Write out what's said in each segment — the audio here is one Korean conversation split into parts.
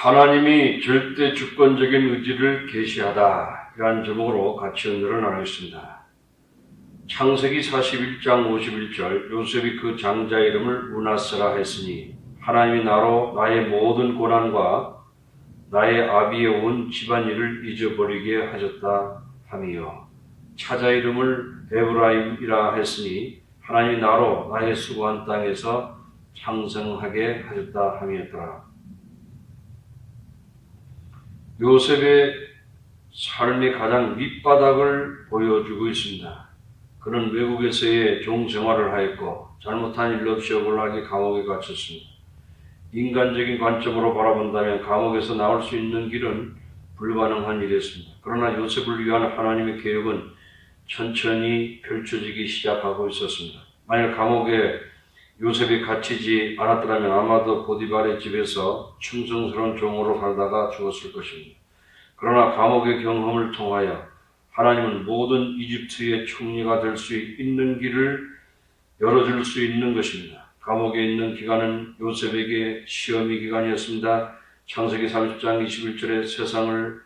하나님이 절대 주권적인 의지를 계시하다. 이러한 제목으로 같이 오늘은 나누겠습니다. 창세기 41장 51절 요셉이 그 장자 이름을 므낫세라 했으니 하나님이 나로 나의 모든 고난과 나의 아비의 온 집안일을 잊어버리게 하셨다 하며 차자 이름을 에브라임이라 했으니 하나님이 나로 나의 수고한 땅에서 창성하게 하셨다 함이었더라. 요셉의 삶의 가장 밑바닥을 보여주고 있습니다. 그는 외국에서의 종생활을 하였고 잘못한 일 없이 억울하게 감옥에 갇혔습니다. 인간적인 관점으로 바라본다면 감옥에서 나올 수 있는 길은 불가능한 일이었습니다. 그러나 요셉을 위한 하나님의 계획은 천천히 펼쳐지기 시작하고 있었습니다. 만약 감옥에 요셉이 갇히지 않았더라면 아마도 보디발의 집에서 충성스러운 종으로 살다가 죽었을 것입니다. 그러나 감옥의 경험을 통하여 하나님은 모든 이집트의 총리가 될 수 있는 길을 열어줄 수 있는 것입니다. 감옥에 있는 기간은 요셉에게 시험의 기간이었습니다. 창세기 30장 21절에 세상을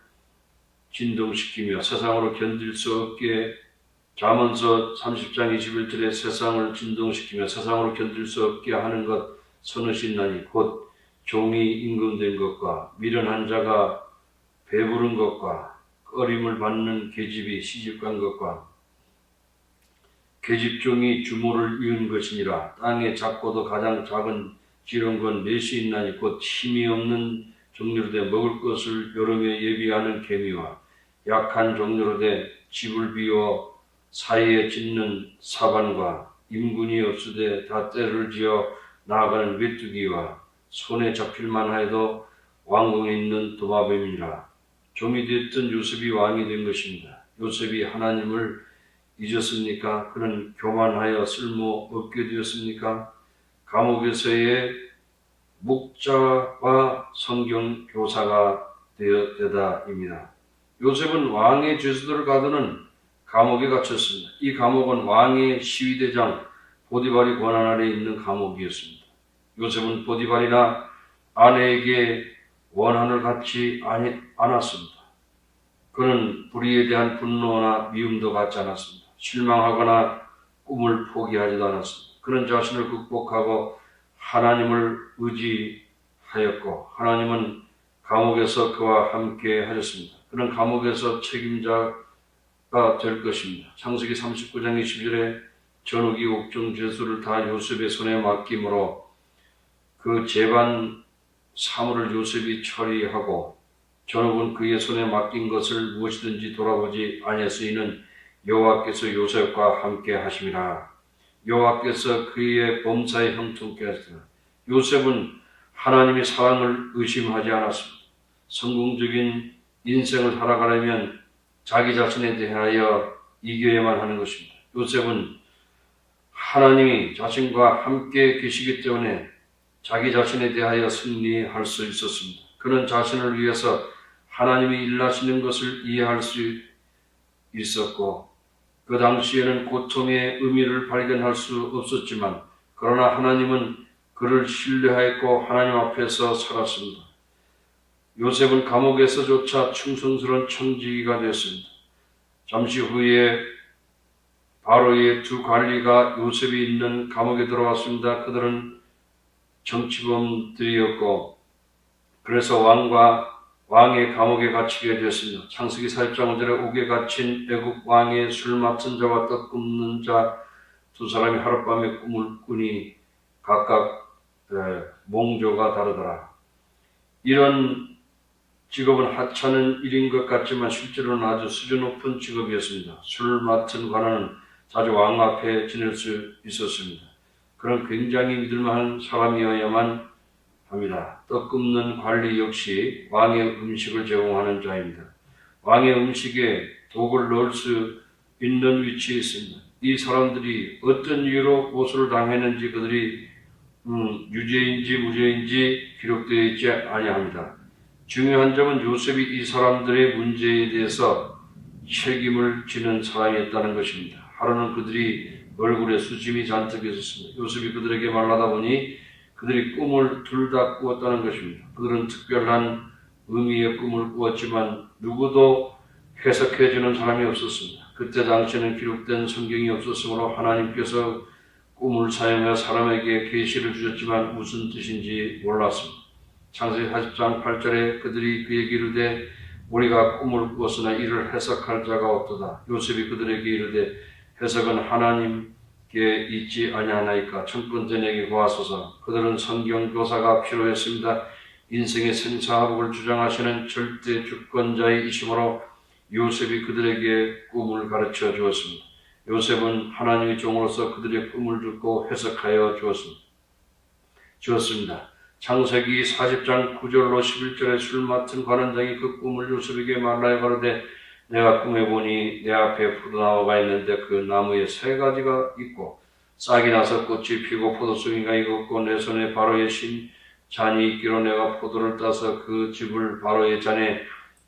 진동시키며 세상으로 견딜 수 없게 잠언서 30장 21절에 세상을 진동시키며 세상으로 견딜 수 없게 하는 것 서너신나니 곧 종이 임금된 것과 미련한 자가 배부른 것과 어림을 받는 계집이 시집간 것과 계집종이 주모를 이은 것이니라. 땅에 작고도 가장 작은 지렁건 넷이 있나니 곧 힘이 없는 종류로 돼 먹을 것을 여름에 예비하는 개미와 약한 종류로 돼 집을 비워 사이에 짓는 사반과 임군이 없으되 다 때를 지어 나아가는 메뚜기와 손에 잡힐만 하여도 왕궁에 있는 도마뱀이니라. 종이 됐던 요셉이 왕이 된 것입니다. 요셉이 하나님을 잊었습니까? 그는 교만하여 쓸모없게 되었습니까? 감옥에서의 목자와 성경 교사가 되다입니다. 요셉은 왕의 죄수들을 가두는 감옥에 갇혔습니다. 이 감옥은 왕의 시위대장 보디발이 권한 아래 있는 감옥이었습니다. 요셉은 보디발이나 아내에게 원한을 갖지 않았습니다. 그는 불의에 대한 분노나 미움도 갖지 않았습니다. 실망하거나 꿈을 포기하지도 않았습니다. 그는 자신을 극복하고 하나님을 의지하였고 하나님은 감옥에서 그와 함께 하셨습니다. 그는 감옥에서 책임자가 될 것입니다. 창세기 39장 20절에 전우기 옥중 죄수를 다 요셉의 손에 맡김으로 그 재반 사물을 요셉이 처리하고 전욱은 그의 손에 맡긴 것을 무엇이든지 돌아보지 아니하시는 여호와께서 요셉과 함께 하심이라. 여호와께서 그의 범사에 형통케 하시라. 요셉은 하나님의 사랑을 의심하지 않았습니다. 성공적인 인생을 살아가려면 자기 자신에 대하여 이겨야만 하는 것입니다. 요셉은 하나님이 자신과 함께 계시기 때문에 자기 자신에 대하여 승리할 수 있었습니다. 그는 자신을 위해서 하나님이 일하시는 것을 이해할 수 있었고 그 당시에는 고통의 의미를 발견할 수 없었지만 그러나 하나님은 그를 신뢰하였고 하나님 앞에서 살았습니다. 요셉은 감옥에서조차 충성스러운 청지기가 되었습니다. 잠시 후에 바로의 두 관리가 요셉이 있는 감옥에 들어왔습니다. 그들은 정치범들이었고 그래서 왕의 감옥에 갇히게 되었습니다. 창세기 4장 5절에 옥에 갇힌 애국 왕의 술 맡은 자와 떡 굽는 자 두 사람이 하룻밤에 꿈을 꾸니 각각 몽조가 다르더라. 이런 직업은 하찮은 일인 것 같지만 실제로는 아주 수준 높은 직업이었습니다. 술 맡은 관원은 자주 왕 앞에 지낼 수 있었습니다. 그런 굉장히 믿을만한 사람이어야만 합니다. 떡 굽는 관리 역시 왕의 음식을 제공하는 자입니다. 왕의 음식에 독을 넣을 수 있는 위치에 있습니다. 이 사람들이 어떤 이유로 고소를 당했는지 그들이 유죄인지 무죄인지 기록되어 있지 아니합니다. 중요한 점은 요셉이 이 사람들의 문제에 대해서 책임을 지는 사람이었다는 것입니다. 하루는 그들이 얼굴에 수짐이 잔뜩 있었습니다. 요셉이 그들에게 말하다 보니 그들이 꿈을 둘 다 꾸었다는 것입니다. 그들은 특별한 의미의 꿈을 꾸었지만 누구도 해석해주는 사람이 없었습니다. 그때 당시에는 기록된 성경이 없었으므로 하나님께서 꿈을 사용하여 사람에게 계시를 주셨지만 무슨 뜻인지 몰랐습니다. 창세기 40장 8절에 그들이 그에게 이르되 우리가 꿈을 꾸었으나 이를 해석할 자가 없도다. 요셉이 그들에게 이르되 해석은 하나님께 있지 아니하나이까. 청컨대 내게 구하소서. 그들은 성경 교사가 필요했습니다. 인생의 생사화복을 주장하시는 절대 주권자이시므로 요셉이 그들에게 꿈을 가르쳐 주었습니다. 요셉은 하나님의 종으로서 그들의 꿈을 듣고 해석하여 주었습니다. 창세기 40장 9절로 11절에 술 맡은 관원장이 그 꿈을 요셉에게 말하여 가로되 내가 꿈에 보니 내 앞에 포도나무가 있는데 그 나무에 3가지가 있고 싹이 나서 꽃이 피고 포도송이가 익었고 내 손에 바로의 잔이 있기로 내가 포도를 따서 그 즙을 바로의 잔에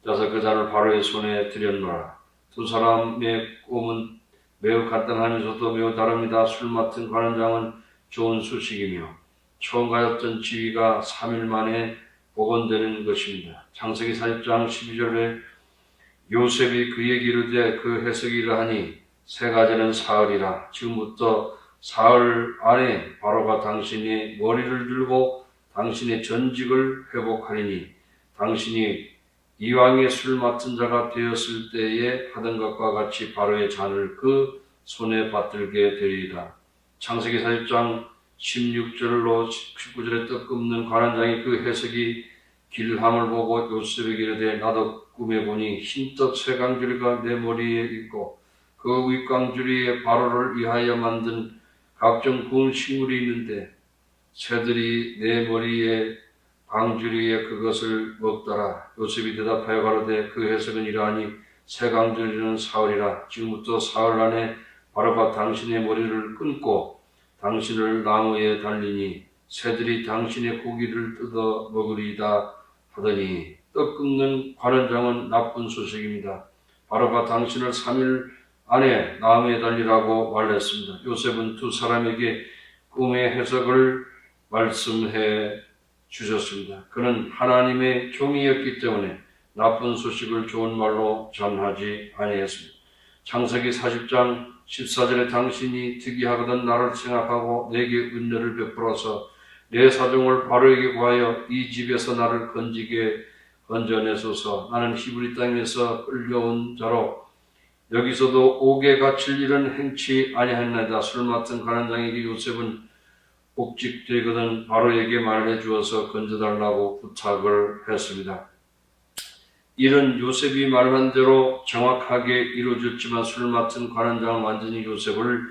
따서 그 잔을 바로의 손에 들였노라. 두 사람의 꿈은 매우 간단하면서도 매우 다릅니다. 술 맡은 관원장은 좋은 소식이며 처음 가졌던 지위가 3일 만에 복원되는 것입니다. 창세기 40장 12절에 요셉이 그에게 이르되 그 해석이 이러하니 3가지는 사흘이라. 지금부터 사흘 안에 바로가 당신의 머리를 들고 당신의 전직을 회복하리니 당신이 이왕의 술 맡은 자가 되었을 때에 하던 것과 같이 바로의 잔을 그 손에 받들게 되리이다. 창세기 40장 16절로 19절에 떡 굽는 관원장이 그 해석이 길함을 보고 요셉에게 이르되 나도 꿈에 보니 흰떡 3강줄이가 내 머리에 있고 그 윗강줄이에 바로를 위하여 만든 각종 구운 식물이 있는데 새들이 내 머리에 강줄이에 그것을 먹더라. 요셉이 대답하여 가로되 그 해석은 이러하니 3강줄이는 사흘이라. 지금부터 사흘 안에 바로가 당신의 머리를 끊고 당신을 나무에 달리니 새들이 당신의 고기를 뜯어 먹으리이다 하더니 떡 굽는 관원장은 나쁜 소식입니다. 바로가 당신을 3일 안에 나무에 달리라고 말했습니다. 요셉은 두 사람에게 꿈의 해석을 말씀해 주셨습니다. 그는 하나님의 종이었기 때문에 나쁜 소식을 좋은 말로 전하지 아니했습니다. 창세기 40장 14절에 당신이 특이하거든 나를 생각하고 내게 은혜를 베풀어서 내 사정을 바로에게 구하여 이 집에서 나를 건져내소서. 나는 히브리 땅에서 끌려온 자로 여기서도 옥에 갇힐 일은 행치 아니하였나이다. 술 맡은 관원장에게 요셉은 복직되거든 바로에게 말해 주어서 건져달라고 부탁을 했습니다. 일은 요셉이 말한 대로 정확하게 이루어졌지만 술 맡은 관원장은 완전히 요셉을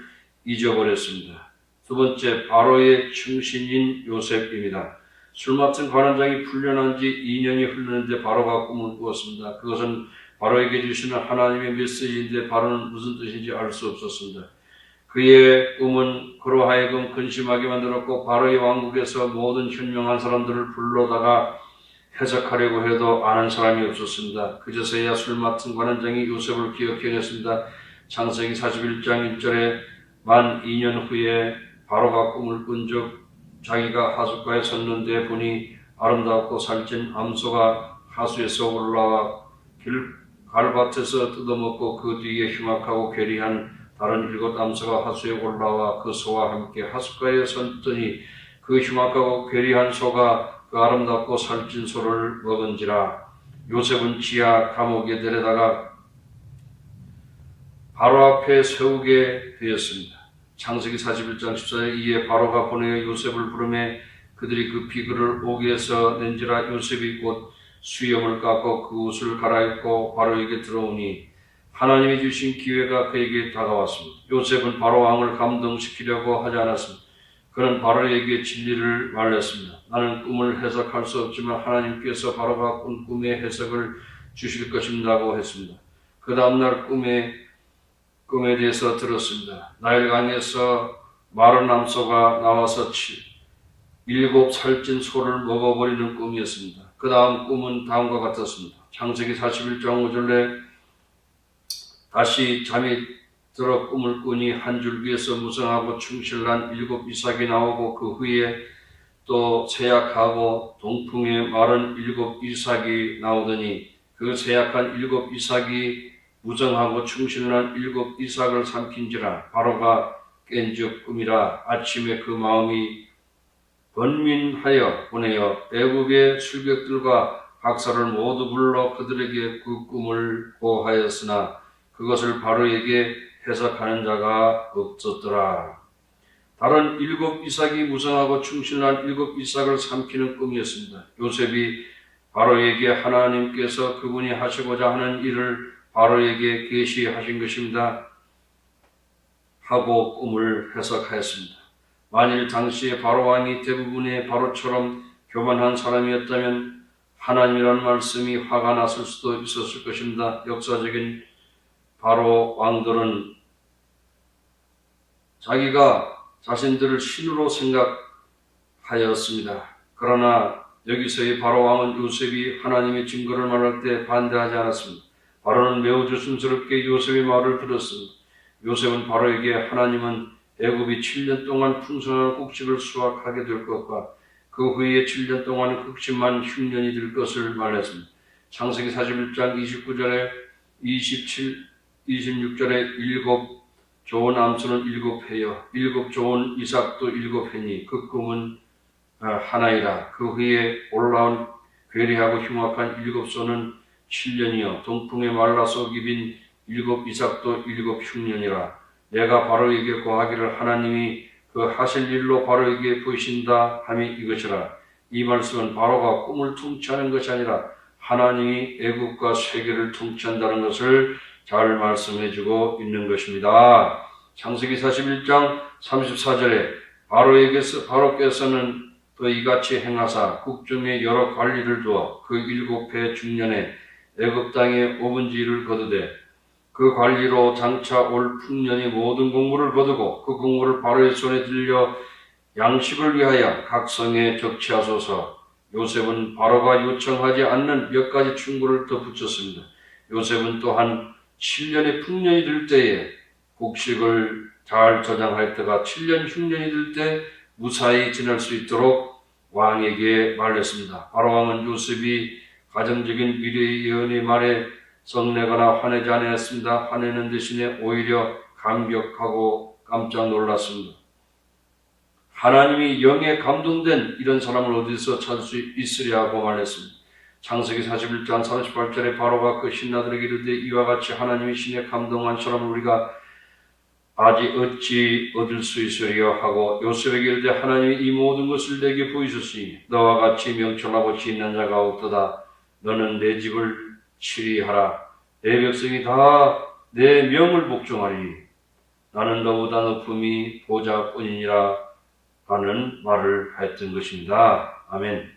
잊어버렸습니다. 두 번째, 바로의 충신인 요셉입니다. 술 맡은 관원장이 풀려난 지 2년이 흘렀는데 바로가 꿈을 꾸었습니다. 그것은 바로에게 주시는 하나님의 메시지인데 바로는 무슨 뜻인지 알 수 없었습니다. 그의 꿈은 그로 하여금 근심하게 만들었고 바로의 왕국에서 모든 현명한 사람들을 불러다가 해석하려고 해도 아는 사람이 없었습니다. 그제서야 술 맡은 관원장이 요셉을 기억해냈습니다. 창세기 41장 1절에 만 2년 후에 바로가 꿈을 꾼 적 자기가 하숫가에 섰는데 보니 아름답고 살찐 암소가 하수에서 올라와 갈밭에서 뜯어먹고 그 뒤에 흉악하고 괴리한 다른 7 암소가 하수에 올라와 그 소와 함께 하숫가에 섰더니 그 흉악하고 괴리한 소가 그 아름답고 살찐 소를 먹은지라. 요셉은 지하 감옥에 데려다가 바로 앞에 세우게 되었습니다. 창세기 41장 14절 이에 바로가 보내어 요셉을 부르매 그들이 급히 그를 옥에서 낸지라. 요셉이 곧 수염을 깎고 그 옷을 갈아입고 바로에게 들어오니 하나님이 주신 기회가 그에게 다가왔습니다. 요셉은 바로 왕을 감동시키려고 하지 않았습니다. 그는 바로에게 진리를 말했습니다. 나는 꿈을 해석할 수 없지만 하나님께서 바로가 꾼 꿈의 해석을 주실 것입니다고 했습니다. 그 다음날 꿈에 대해서 들었습니다. 나일강에서 마른 암소가 나와서 7 살찐 소를 먹어버리는 꿈이었습니다. 그 다음 꿈은 다음과 같았습니다. 창세기 41장 5절에 다시 잠이 들어 꿈을 꾸니 한 줄기에서 무성하고 충실한 7 이삭이 나오고 그 후에 또 세약하고 동풍에 마른 7 이삭이 나오더니 그 세약한 7 이삭이 무정하고 충실한 7 이삭을 삼킨지라. 바로가 깬즉 꿈이라. 아침에 그 마음이 번민하여 보내어 애국의 술객들과 박사를 모두 불러 그들에게 그 꿈을 고하였으나 그것을 바로에게 해석하는 자가 없었더라. 다른 7 이삭이 무성하고 충실한 7 이삭을 삼키는 꿈이었습니다. 요셉이 바로에게 하나님께서 그분이 하시고자 하는 일을 바로에게 계시하신 것입니다 하고 꿈을 해석하였습니다. 만일 당시에 바로 왕이 대부분의 바로처럼 교만한 사람이었다면 하나님이라는 말씀이 화가 났을 수도 있었을 것입니다. 역사적인 바로 왕들은 자기가 자신들을 신으로 생각하였습니다. 그러나 여기서의 바로 왕은 요셉이 하나님의 증거를 말할 때 반대하지 않았습니다. 바로는 매우 조심스럽게 요셉의 말을 들었습니다. 요셉은 바로에게 하나님은 애굽이 7년 동안 풍성한 곡식을 수확하게 될 것과 그 후에 7년 동안 극심한 흉년이 될 것을 말했습니다. 창세기 41장 29절에 26절에 7 좋은 암수는 7회여 7 좋은 이삭도 7회니 그 꿈은 하나이라. 그 후에 올라온 괴리하고 흉악한 7소는 7년이요 동풍에 말라서 기빈 7 이삭도 7 흉년이라. 내가 바로에게 고하기를 하나님이 그 하실 일로 바로에게 보이신다 함이 이것이라. 이 말씀은 바로가 꿈을 통치하는 것이 아니라 하나님이 애국과 세계를 통치한다는 것을 잘 말씀해주고 있는 것입니다. 창세기 41장 34절에 바로께서는 또 이같이 행하사 국중에 여러 관리를 두어 그 7해 중년에 애굽 땅에 5분지를 거두되 그 관리로 장차 올 풍년의 모든 공물을 거두고 그 공물을 바로의 손에 들려 양식을 위하여 각 성에 적치하소서. 요셉은 바로가 요청하지 않는 몇 가지 충고를 더 붙였습니다. 요셉은 또한 7년의 풍년이 들 때에 곡식을 잘 저장할 때가 7년 흉년이 들 때 무사히 지낼 수 있도록 왕에게 말했습니다. 바로 왕은 요셉이 가정적인 미래의 예언의 말에 성내거나 화내지 않았습니다. 화내는 대신에 오히려 감격하고 깜짝 놀랐습니다. 하나님이 영에 감동된 이런 사람을 어디서 찾을 수 있으랴 하고 말했습니다. 창세기 41장 38절에 바로가 그 신하들에게 이르되 이와 같이 하나님이 신에 감동한 사람을 우리가 아직 어찌 얻을 수 있으리요 하고 요셉에게 이르되 하나님이 이 모든 것을 내게 보이셨으니 너와 같이 명철하고 지혜있는 자가 없도다. 너는 내 집을 치리하라. 내 백성이 다 내 명을 복종하리니 나는 너보다 높음이 보좌뿐이니라 하는 말을 했던 것입니다. 아멘.